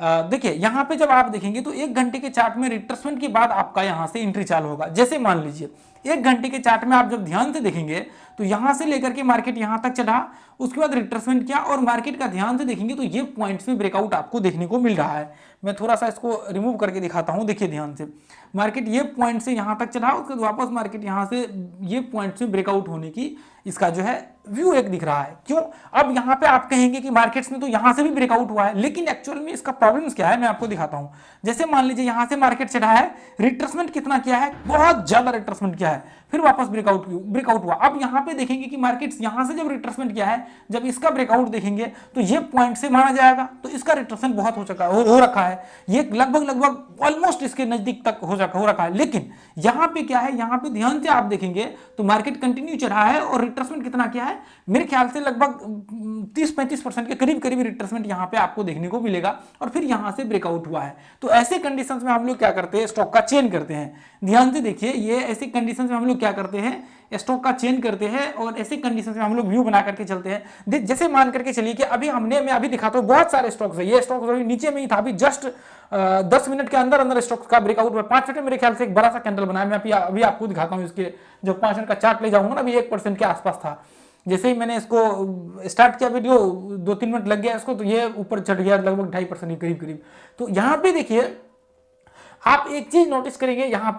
देखिए यहाँ पे जब आप देखेंगे तो 1 घंटे के चार्ट में रिट्रेसमेंट के बाद आपका यहाँ से एंट्री चालू होगा। जैसे मान लीजिए 1 घंटे के चार्ट में आप जब ध्यान से देखेंगे तो यहाँ से लेकर के मार्केट यहाँ तक चढ़ा, उसके बाद रिट्रेसमेंट किया और मार्केट का ध्यान से देखेंगे तो ये पॉइंट्स में ब्रेकआउट आपको देखने को मिल रहा है। मैं थोड़ा सा इसको रिमूव करके दिखाता हूँ। देखिए ध्यान से, मार्केट ये पॉइंट से यहाँ तक चढ़ा, उसके बाद वापस मार्केट यहाँ से ये पॉइंट से ब्रेकआउट होने की इसका जो है व्यू एक दिख रहा है। क्यों? अब यहाँ पे आप कहेंगे कि मार्केट्स में तो यहाँ से भी ब्रेकआउट हुआ है, लेकिन एक्चुअल में इसका प्रॉब्लम्स क्या है मैं आपको दिखाता हूँ। जैसे मान लीजिए यहाँ से मार्केट चढ़ा है, रिट्रेसमेंट कितना किया है, बहुत ज्यादा रिट्रेसमेंट किया है, फिर वापस ब्रेकआउट हुआ। अब यहाँ पे देखेंगे कि मार्केट्स यहाँ से जब रिट्रेसमेंट किया है, जब इसका ब्रेकआउट देखेंगे तो ये पॉइंट से माना जाएगा, तो इसका रिट्रेसमेंट बहुत हो रखा है, ये लगभग ऑलमोस्ट इसके नजदीक तक हो रखा है। लेकिन यहाँ पे क्या है, यहाँ पे ध्यान से आप देखेंगे तो मार्केट कंटिन्यू चढ़ा है और रिट्रेसमेंट कितना किया है, मेरे ख्याल से लगभग 30-35% के करीब रिट्रेसमेंट यहाँ पे आपको देखने को मिलेगा और फिर यहाँ से ब्रेकआउट हुआ है। तो ऐसे कंडीशंस में हम लोग क्या करते हैं, स्टॉक का चेन करते हैं। ध्यान से देखिए, ये ऐसी कंडीशंस में हम लोग क्या करते हैं, स्टॉक का चेन करते हैं और ऐसे कंडीशंस में हम लोग व्यू बना करके चलते हैं। जैसे मान करके चलिए कि मैं अभी दिखाता हूँ बहुत सारे स्टॉक्स है, ये स्टॉक्स अभी नीचे में ही था, अभी जस्ट 10 मिनट के अंदर स्टॉक्स का ब्रेकआउट हुआ। 5 मिनट में मेरे ख्याल से एक बड़ा सा कैंडल बनाया, मैं अभी आपको दिखाता हूँ। इसके जब 5 मिनट का चार्ट ले जाऊंगा ना, अभी 1% के आसपास था। जैसे ही मैंने इसको स्टार्ट किया वीडियो, 2-3 मिनट लग गया इसको, तो ये ऊपर चढ़ गया लगभग 2.5% के करीब। तो यहाँ पे देखिए, आप एक चीज नोटिस करेंगे, यहाँ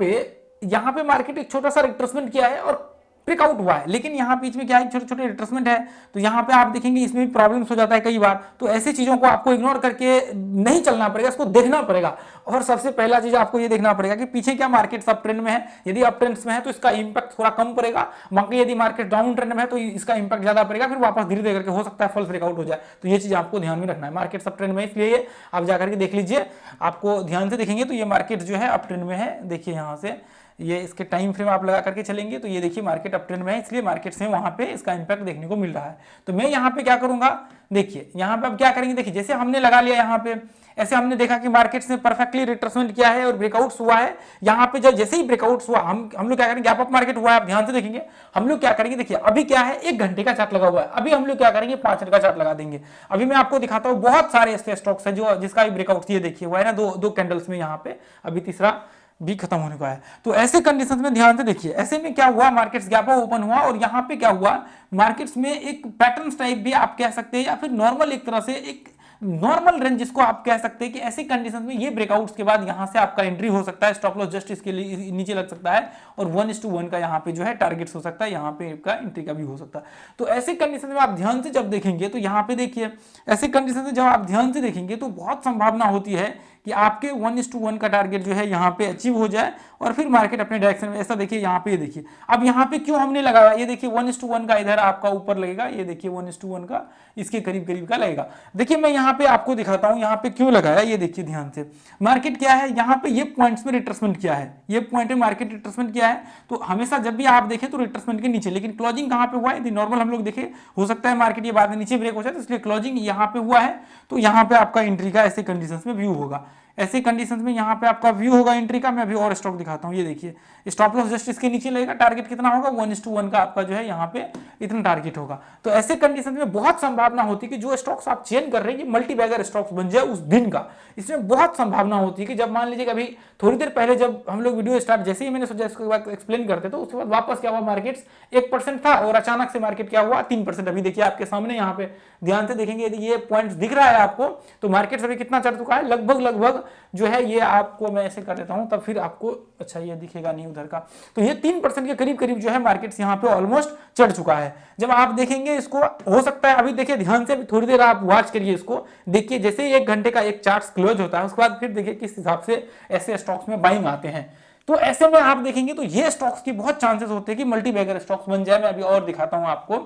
पे मार्केट एक छोटा सा रिट्रेसमेंट किया है और ब्रेकआउट हुआ है, लेकिन यहाँ बीच में क्या है, छोटे छोटे रिट्रेसमेंट है। तो यहाँ पे आप देखेंगे इसमें भी प्रॉब्लम्स हो जाता है कई बार। तो ऐसी चीजों को आपको इग्नोर करके नहीं चलना पड़ेगा, इसको देखना पड़ेगा। और सबसे पहला चीज आपको ये देखना पड़ेगा कि पीछे क्या मार्केट अप ट्रेंड में है। यदि अप ट्रेंड्स में है तो इसका इंपैक्ट थोड़ा कम पड़ेगा, बाकी यदि मार्केट डाउन ट्रेंड में है तो इसका इंपैक्ट ज्यादा पड़ेगा, फिर वापस धीरे धीरे करके हो सकता है फॉल्स ब्रेकआउट हो जाए। तो ये चीज आपको ध्यान में रखना है। मार्केट अप ट्रेंड में, इसलिए आप जाकर के देख लीजिए, आपको ध्यान से देखेंगे तो ये मार्केट जो है अप ट्रेंड में है। देखिए यहाँ से ये इसके टाइम फ्रेम आप लगा करके चलेंगे तो ये देखिए मार्केट अप ट्रेंड में है, इसलिए मार्केट से वहां पे इसका इंपैक्ट देखने को मिल रहा है। तो मैं यहाँ पे क्या करूंगा, देखिए यहाँ पे अब क्या करेंगे, देखिए जैसे हमने लगा लिया यहाँ पे, ऐसे हमने देखा कि मार्केट ने परफेक्टली रिट्रेसमेंट किया है और ब्रेकआउट्स हुआ है। यहाँ पे जब जैसे ही ब्रेकआउट्स हुआ, हम लोग क्या करेंगे, गैप अप मार्केट हुआ है, आप ध्यान से देखेंगे हम लोग क्या करेंगे। देखिए अभी क्या है, 1 घंटे का चार्ट लगा हुआ है, अभी हम लोग क्या करेंगे, 5 मिनट का चार्ट लगा देंगे। अभी मैं आपको दिखाता हूँ, बहुत सारे ऐसे स्टॉक्स है जो जिसका ब्रेकआउट ये देखिए हुआ है ना, दो कैंडल्स में, यहाँ पे अभी तीसरा भी खत्म होने का है। तो ऐसे कंडीशंस में ध्यान से देखिए, ऐसे में क्या हुआ, मार्केट्स गैप अप ओपन हुआ और यहाँ पे क्या हुआ, मार्केट्स में एक पैटर्न टाइप भी आप कह सकते हैं, या फिर नॉर्मल एक तरह से एक नॉर्मल रेंज जिसको आप कह सकते हैं कि ऐसे कंडीशंस में ये ब्रेकआउट्स के बाद यहां से आपका एंट्री हो सकता है, स्टॉप लॉस जस्ट इसके लिए नीचे लग सकता है और 1:1 का यहाँ पे जो है टारगेट्स हो सकता है, यहाँ पे का एंट्री का भी हो सकता है। तो ऐसे कंडीशन में आप ध्यान से जब देखेंगे तो यहाँ पे देखिए, ऐसे कंडीशन में जब आप ध्यान से देखेंगे तो बहुत संभावना होती है कि आपके 1:1 का टारगेट जो है यहाँ पे अचीव हो जाए और फिर मार्केट अपने डायरेक्शन में, ऐसा देखिए यहाँ पे देखिए। अब यहाँ पे क्यों हमने लगाया, ये देखिए 1:1 का इधर आपका ऊपर लगेगा, ये देखिए 1:1 का इसके करीब का लगेगा। देखिए मैं यहाँ पे आपको दिखाता हूँ यहाँ पे क्यों लगाया, ये देखिए ध्यान से। मार्केट क्या है, यहाँ पे ये पॉइंट्स में रिट्रेसमेंट किया है, ये पॉइंट में मार्केट रिट्रेसमेंट किया है। तो हमेशा जब भी आप देखें तो रिट्रेसमेंट के नीचे, लेकिन क्लोजिंग कहाँ पे हुआ है, यदि नॉर्मल हम लोग देखें, हो सकता है मार्केट ये बाद में नीचे ब्रेक हो जाए, तो इसलिए क्लोजिंग यहाँ पे हुआ है। तो यहाँ पे आपका एंट्री का ऐसे कंडीशन में व्यू होगा, ऐसे कंडीशंस में यहाँ पे आपका व्यू होगा एंट्री का। मैं अभी और स्टॉक दिखाता हूँ, ये देखिए स्टॉप लॉस जस्ट इसके नीचे लगेगा, टारगेट कितना होगा, 1:1 का आपका जो है यहाँ पे इतना टारगेट होगा। तो ऐसे कंडीशंस में बहुत संभावना होती है कि जो स्टॉक्स आप चेन कर रहे हैं मल्टी बैगर स्टॉक्स बन जाए उस दिन का। इसमें बहुत संभावना होती है कि जब मान लीजिए अभी थोड़ी देर पहले जब हम लोग वीडियो स्टार्ट, जैसे ही मैंने सोचा इसके बाद एक्सप्लेन करते तो उसके बाद वापस क्या हुआ, मार्केट 1% था और अचानक से मार्केट क्या हुआ, 3%। अभी देखिए आपके सामने यहाँ पे ध्यान से देखेंगे, यदि ये पॉइंट्स दिख रहा है आपको, तो मार्केट अभी कितना चढ़ चुका है, लगभग जो है ये आपको मैं ऐसे कर देता हूं तब फिर आपको अच्छा ये दिखेगा नहीं उधर का। तो ये 3% के करीब जो है मार्केट्स यहाँ पे ऑलमोस्ट चढ़ चुका है। जब आप देखेंगे इसको, हो सकता है अभी देखिए ध्यान से, थोड़ी देर आप वॉच करिए इसको, देखिए जैसे 1 घंटे का एक चार्ट क्लोज होता है उसके बाद फिर देखिए किस हिसाब से ऐसे स्टॉक्स में बाइंग आते हैं। तो ऐसे में आप देखेंगे तो ये स्टॉक्स की बहुत चांसेस होते हैं कि मल्टी बैगर स्टॉक्स बन जाए। मैं अभी और दिखाता हूं आपको,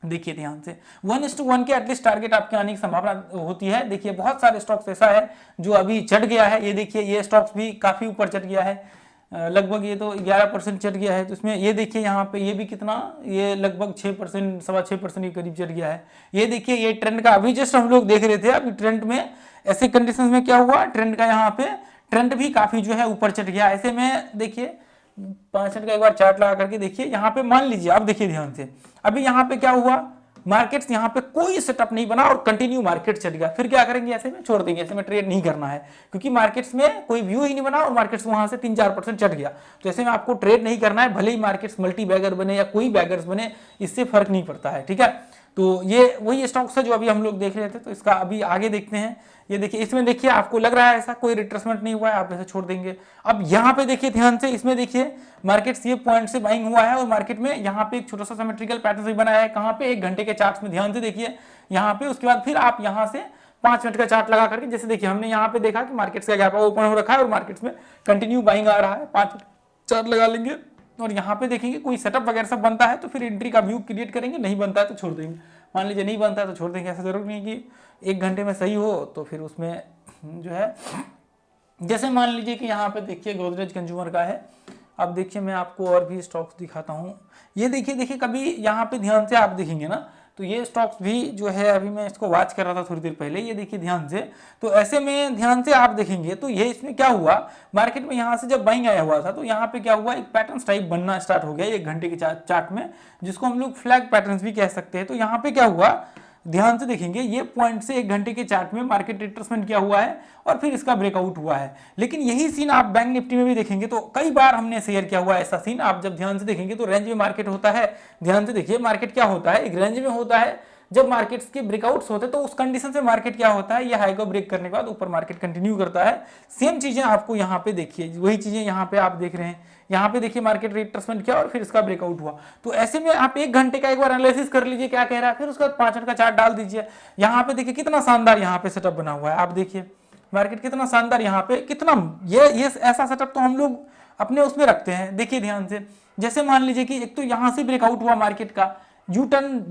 देखिए ध्यान से 1:1 के एटलीस्ट टारगेट आपके आने की संभावना होती है। देखिए बहुत सारे स्टॉक्स ऐसा है जो अभी चढ़ गया है, ये देखिए ये स्टॉक्स भी काफी ऊपर चढ़ गया है, लगभग ये तो 11% चढ़ गया है। तो इसमें ये देखिए यहाँ पे ये भी कितना, ये लगभग 6%, 6.25% के करीब चढ़ गया है। ये देखिए ये ट्रेंड का अभी जस्ट हम लोग देख रहे थे, अभी ट्रेंड में ऐसे कंडीशन में क्या हुआ, ट्रेंड का यहाँ पे ट्रेंड भी काफी जो है ऊपर चढ़ गया। ऐसे में देखिए 5 मिनट का एक बार चार्ट लगा करके देखिए, यहाँ पे मान लीजिए, अब देखिए ध्यान से, अभी यहाँ पे क्या हुआ, मार्केट्स यहाँ पे कोई सेटअप नहीं बना और कंटिन्यू मार्केट चल गया, फिर क्या करेंगे, ऐसे में छोड़ देंगे, ऐसे में ट्रेड नहीं करना है, क्योंकि मार्केट्स में कोई व्यू ही नहीं बना और मार्केट्स वहां से 3-4% चढ़ गया, तो ऐसे में आपको ट्रेड नहीं करना है, भले ही मार्केट्स मल्टी बैगर बने या कोई बैगर्स बने, इससे फर्क नहीं पड़ता है, ठीक है। तो ये वही स्टॉक्स है जो अभी हम लोग देख रहे थे, तो इसका अभी आगे देखते हैं। ये देखिए, इसमें देखिए आपको लग रहा है ऐसा कोई रिट्रेसमेंट नहीं हुआ है, आप ऐसे छोड़ देंगे। अब यहाँ पे देखिए ध्यान से, इसमें देखिए मार्केट ये पॉइंट से बाइंग हुआ है और मार्केट में यहाँ पे एक छोटा सा सिमेट्रिकल पैटर्न भी बनाया है, कहाँ पे, 1 घंटे के चार्ट में, ध्यान से देखिए यहाँ पे। उसके बाद फिर आप यहाँ से 5 मिनट का चार्ट लगा करके, जैसे देखिए हमने यहाँ पे देखा कि मार्केट्स का गैप ओपन हो रखा है और मार्केट्स में कंटिन्यू बाइंग आ रहा है, 5 चार्ट लगा लेंगे और यहाँ पे देखेंगे कोई सेटअप वगैरह सब बनता है तो फिर एंट्री का व्यू क्रिएट करेंगे, नहीं बनता है तो छोड़ देंगे। मान लीजिए नहीं बनता है तो छोड़ देंगे, ऐसा जरूर नहीं कि 1 घंटे में सही हो तो फिर उसमें जो है, जैसे मान लीजिए कि यहाँ पे देखिए गोदरेज कंज्यूमर का है। अब देखिए मैं आपको और भी स्टॉक्स दिखाता हूँ। ये देखिए कभी यहाँ पे ध्यान से आप देखेंगे ना, तो ये स्टॉक्स भी जो है, अभी मैं इसको वॉच कर रहा था थोड़ी देर पहले, ये देखिए ध्यान से, तो ऐसे में ध्यान से आप देखेंगे तो ये इसमें क्या हुआ, मार्केट में यहाँ से जब बाइंग आया हुआ था तो यहाँ पे क्या हुआ, एक पैटर्न टाइप बनना स्टार्ट हो गया 1 घंटे के चार्ट में, जिसको हम लोग फ्लैग पैटर्न्स भी कह सकते हैं। तो यहाँ पे क्या हुआ, ध्यान से देखेंगे, ये पॉइंट से 1 घंटे के चार्ट में मार्केट रिट्रेसमेंट किया हुआ है और फिर इसका ब्रेकआउट हुआ है। लेकिन यही सीन आप बैंक निफ्टी में भी देखेंगे तो कई बार हमने शेयर किया हुआ है ऐसा सीन। आप जब ध्यान से देखेंगे तो रेंज में मार्केट होता है, ध्यान से देखिए मार्केट क्या होता है, एक रेंज में होता है। जब मार्केट्स के ब्रेकआउट्स होते हैं तो उस कंडीशन से मार्केट क्या होता है, ये हाई को ब्रेक करने के बाद ऊपर मार्केट कंटिन्यू करता है। सेम चीजें आपको यहाँ पे देखिए, वही चीजें यहाँ पे आप देख रहे हैं, यहाँ पे देखिए मार्केट रिट्रेसमेंट किया और फिर इसका ब्रेकआउट हुआ। तो ऐसे में आप 1 घंटे का एक बार एनालिसिस कर लीजिए क्या कह रहा है, फिर उसका 5 मिनट का चार्ट डाल दीजिए। यहाँ पे देखिए कितना शानदार यहाँ पे सेटअप बना हुआ है, आप देखिए मार्केट कितना शानदार यहाँ पे, कितना ये ऐसा सेटअप तो हम लोग अपने उसमें रखते हैं। देखिए ध्यान से, जैसे मान लीजिए कि एक तो यहाँ से ब्रेकआउट हुआ मार्केट का, यू टर्न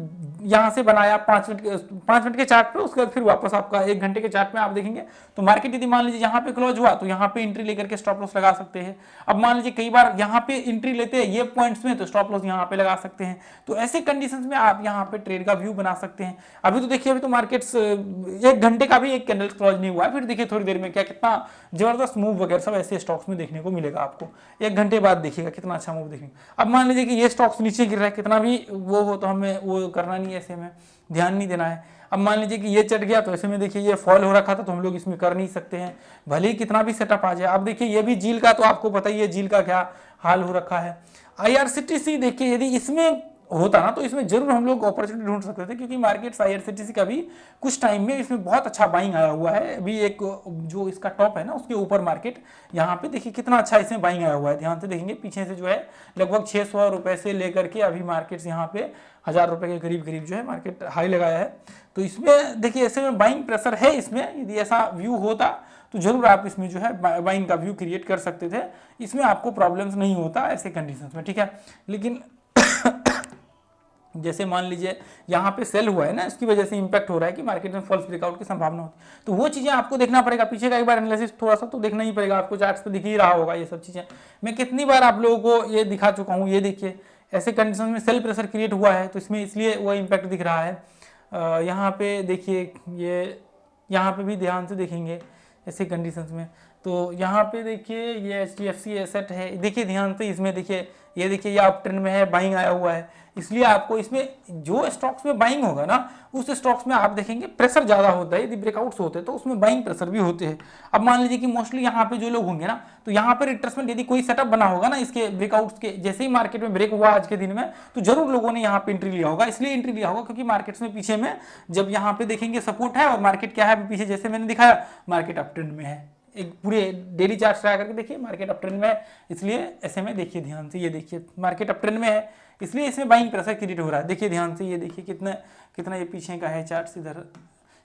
यहाँ से बनाया 5 मिनट के चार्ट पे, उसके बाद फिर वापस आपका 1 घंटे के चार्ट में आप देखेंगे तो मार्केट यदि मान लीजिए यहाँ पे क्लोज हुआ तो यहाँ पे एंट्री लेकर के स्टॉप लॉस लगा सकते हैं। अब मान लीजिए कई बार यहाँ पे एंट्री लेते हैं ये पॉइंट्स में तो स्टॉप लॉस यहाँ पे लगा सकते हैं। तो ऐसे कंडीशंस में आप यहाँ पे ट्रेड का व्यू बना सकते हैं। अभी तो देखिए, अभी तो मार्केट्स 1 घंटे का भी एक कैंडल क्लोज नहीं हुआ है, फिर देखिए थोड़ी देर में क्या कितना जबरदस्त मूव वगैरह सब ऐसे स्टॉक्स में देखने को मिलेगा आपको। 1 घंटे बाद देखिएगा कितना अच्छा मूव देखेंगे। अब मान लीजिए कि ये स्टॉक्स नीचे गिर रहा है, कितना भी वो हो तो हमें वो करना नहीं है, ऐसे में ध्यान नहीं देना है। अब मान लीजिए कि ये चढ़ गया तो ऐसे में देखिए ये फॉल हो रखा था तो हम लोग इसमें कर नहीं सकते हैं, भले ही कितना भी सेटअप आ जाए। अब देखिए ये भी जील का, तो आपको पता ही है जील का क्या हाल हो रखा है। IRCTC देखिए, यदि इसमें होता ना तो इसमें जरूर हम लोग अपॉर्चुनिटी ढूंढ सकते थे, क्योंकि मार्केट IRCTC का भी कुछ टाइम में इसमें बहुत अच्छा बाइंग आया हुआ है। अभी एक जो इसका टॉप है ना उसके ऊपर मार्केट यहाँ पे देखिए कितना अच्छा इसमें बाइंग आया हुआ है। ध्यान से देखेंगे पीछे से जो है लगभग 600 रुपए से लेकर के अभी मार्केट्स यहाँ पे 1000 रुपए के करीब जो है मार्केट हाई लगाया है। तो इसमें देखिए ऐसे में बाइंग प्रेशर है इसमें, यदि ऐसा व्यू होता तो जरूर आप इसमें जो है बाइंग का व्यू क्रिएट कर सकते थे, इसमें आपको प्रॉब्लम्स नहीं होता ऐसे कंडीशंस में, ठीक है। लेकिन जैसे मान लीजिए यहाँ पे सेल हुआ है ना, इसकी वजह से इंपैक्ट हो रहा है कि मार्केट में फॉल्स ब्रेकआउट की संभावना होती है, तो वो चीज़ें आपको देखना पड़ेगा। पीछे का एक बार एनालिसिस थोड़ा सा तो देखना ही पड़ेगा, आपको चार्ट्स पे दिख ही रहा होगा ये सब चीज़ें। मैं कितनी बार आप लोगों को ये दिखा चुका हूँ, ये देखिए ऐसे कंडीशन में सेल प्रेशर क्रिएट हुआ है तो इसमें इसलिए वो इम्पैक्ट दिख रहा है। यहाँ पे देखिए, ये यहाँ पे भी ध्यान से देखेंगे ऐसे कंडीशंस में, तो यहाँ पे देखिए ये HDFC एसेट है, देखिए ध्यान से, इसमें देखिए ये देखिए ये अप ट्रेंड में है, बाइंग आया हुआ है, इसलिए आपको इसमें जो स्टॉक्स में बाइंग होगा ना उस स्टॉक्स में आप देखेंगे प्रेशर ज़्यादा होता है। यदि ब्रेकआउट्स होते हैं तो उसमें बाइंग प्रेशर भी होते हैं। अब मान लीजिए कि मोस्टली यहाँ पे जो लोग होंगे ना, तो यहाँ पे रिट्रेसमेंट यदि कोई सेटअप बना होगा ना इसके ब्रेकआउट्स के, जैसे ही मार्केट में ब्रेक हुआ आज के दिन में तो जरूर लोगों ने यहाँ पे एंट्री लिया होगा। इसलिए एंट्री लिया होगा क्योंकि मार्केट्स में पीछे में जब यहाँ पे देखेंगे सपोर्ट है और मार्केट क्या है पीछे, जैसे मैंने दिखाया मार्केट अप ट्रेंड में है, एक पूरे डेली चार्ट लगा करके देखिए मार्केट अप ट्रेंड में है, इसलिए ऐसे में देखिए ध्यान से, ये देखिए मार्केट अप ट्रेंड में है इसलिए इसमें बाइंग प्रेशर क्रिएट हो रहा है। देखिए ध्यान से, ये देखिए कितना ये पीछे का है चार्ट इधर,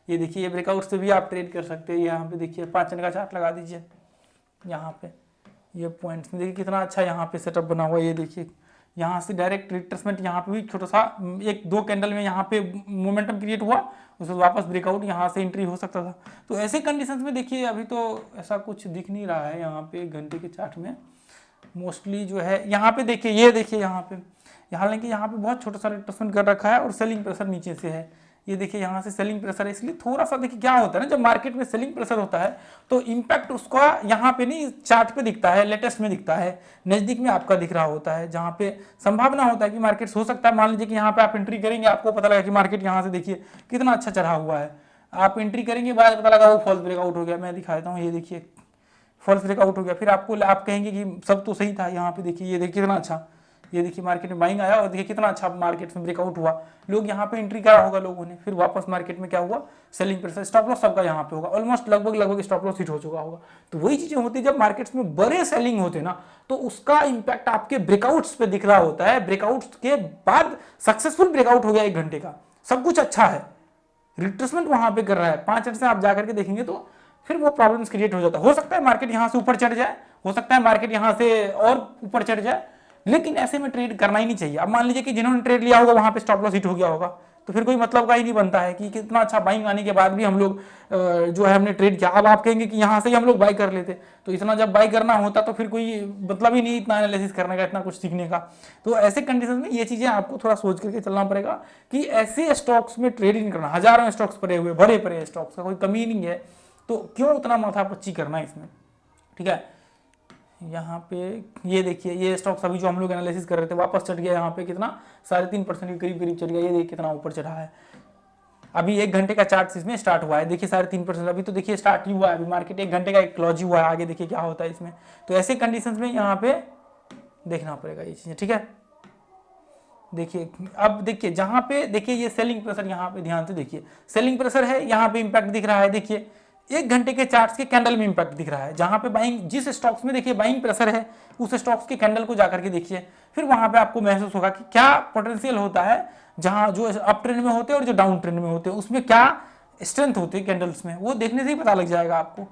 ये देखिए ये ब्रेकआउट से भी आप ट्रेड कर सकते हैं। यहाँ पे देखिए 5 मिनट का चार्ट लगा दीजिए, यहाँ पे ये पॉइंट्स में देखिए कितना अच्छा यहाँ पे सेटअप बना हुआ है। ये देखिए यहाँ से डायरेक्ट रिट्रेसमेंट, यहाँ पे भी छोटा सा 1-2 कैंडल में यहाँ पे मोमेंटम क्रिएट हुआ, उसके वापस ब्रेकआउट, यहाँ से एंट्री हो सकता था। तो ऐसे कंडीशंस में देखिए अभी तो ऐसा कुछ दिख नहीं रहा है यहाँ पे 1 घंटे के चार्ट में। मोस्टली जो है यहाँ पे देखिए, ये देखिए यहाँ पे, हालांकि यहाँ पे बहुत छोटा सा रिट्रेसमेंट कर रखा है और सेलिंग प्रेशर नीचे से है, ये देखिए यहाँ से सेलिंग प्रेशर है, इसलिए थोड़ा सा देखिए क्या होता है ना, जब मार्केट में सेलिंग प्रेशर होता है तो इंपैक्ट उसका यहाँ पे नहीं चार्ट पे दिखता है, लेटेस्ट में दिखता है, नजदीक में आपका दिख रहा होता है, जहाँ पे संभावना होता है कि मार्केट हो सकता है, मान लीजिए कि यहाँ पे आप एंट्री करेंगे, आपको पता लगा कि मार्केट यहाँ से देखिए कितना अच्छा चढ़ा हुआ है, आप एंट्री करेंगे, बाद पता लगा वो फॉल्स ब्रेकआउट हो गया। मैं दिखा देता हूँ, ये देखिए फॉल्स ब्रेकआउट हो गया, फिर आपको आप कहेंगे कि सब तो सही था, यहाँ पे देखिए, ये देखिए कितना अच्छा, ये देखिए मार्केट में बाइंग आया और देखिए कितना अच्छा मार्केट में ब्रेकआउट हुआ, लोग यहाँ पे एंट्री करा होगा लोगों ने, फिर वापस मार्केट में क्या हुआ, सेलिंग प्रेशर, स्टॉप लॉस सबका यहाँ पे होगा, ऑलमोस्ट लगभग स्टॉप लॉस हिट हो चुका होगा। तो वही चीजें होती है जब मार्केट्स में बड़े सेलिंग होते ना, तो उसका इंपैक्ट आपके ब्रेकआउट्स पे दिख रहा होता है, ब्रेकआउट्स के बाद सक्सेसफुल ब्रेकआउट हो गया 1 घंटे का, सब कुछ अच्छा है, रिट्रेसमेंट वहां पे कर रहा है, 5 से आप जाकर के देखेंगे तो फिर वो प्रॉब्लम्स क्रिएट हो जाता है। हो सकता है मार्केट यहां से ऊपर चढ़ जाए, हो सकता है मार्केट यहां से और ऊपर चढ़ जाए, लेकिन ऐसे में ट्रेड करना ही नहीं चाहिए। अब मान लीजिए कि जिन्होंने ट्रेड लिया होगा वहां पे स्टॉप लॉस हिट हो गया होगा, तो फिर कोई मतलब का ही नहीं बनता है कि कितना अच्छा बाइंग आने के बाद भी हम लोग जो है हमने ट्रेड किया। अब आप कहेंगे कि यहाँ से ही हम लोग बाई कर लेते, तो इतना जब बाई करना होता तो फिर कोई मतलब ही नहीं इतना एनालिसिस करने का, इतना कुछ सीखने का। तो ऐसे कंडीशन में ये चीजें आपको थोड़ा सोच करके चलना पड़ेगा कि ऐसे स्टॉक्स में ट्रेडिंग करना, हजारों स्टॉक्स पड़े हुए, भरे पड़े स्टॉक्स का कोई कमी नहीं है, तो क्यों उतना माथापच्ची करना है इसमें, ठीक है। यहाँ पे ये देखिए, ये स्टॉक्स अभी जो हम लोग एनालिसिस कर रहे थे वापस चढ़ गया, यहाँ पे कितना 3.5% के करीब करीब चढ़ गया, ये देखिए कितना ऊपर चढ़ा है। अभी 1 घंटे का चार्ट इसमें स्टार्ट हुआ है, देखिए 3.5%, अभी तो देखिए स्टार्ट ही हुआ है, अभी मार्केट 1 घंटे का एक क्लोज ही हुआ है, आगे देखिए क्या होता है इसमें। तो ऐसे कंडीशंस में यहाँ पे देखना पड़ेगा ये चीजें, ठीक है। देखिए अब देखिए जहां पे देखिए ये सेलिंग प्रेशर, यहाँ पे ध्यान से देखिए सेलिंग प्रेशर है, यहाँ पे इंपैक्ट दिख रहा है, देखिए 1 घंटे के चार्ट्स के कैंडल में इंपैक्ट दिख रहा है, जहां पे बाइंग, जिस स्टॉक्स में देखिए बाइंग प्रेशर है उस स्टॉक्स के कैंडल को जाकर के देखिए, फिर वहां पे आपको महसूस होगा कि क्या पोटेंशियल होता है, जहां जो अप ट्रेंड में होते हैं और जो डाउन ट्रेंड में होते हैं उसमें क्या स्ट्रेंथ होती है कैंडल्स में, वो देखने से ही पता लग जाएगा आपको।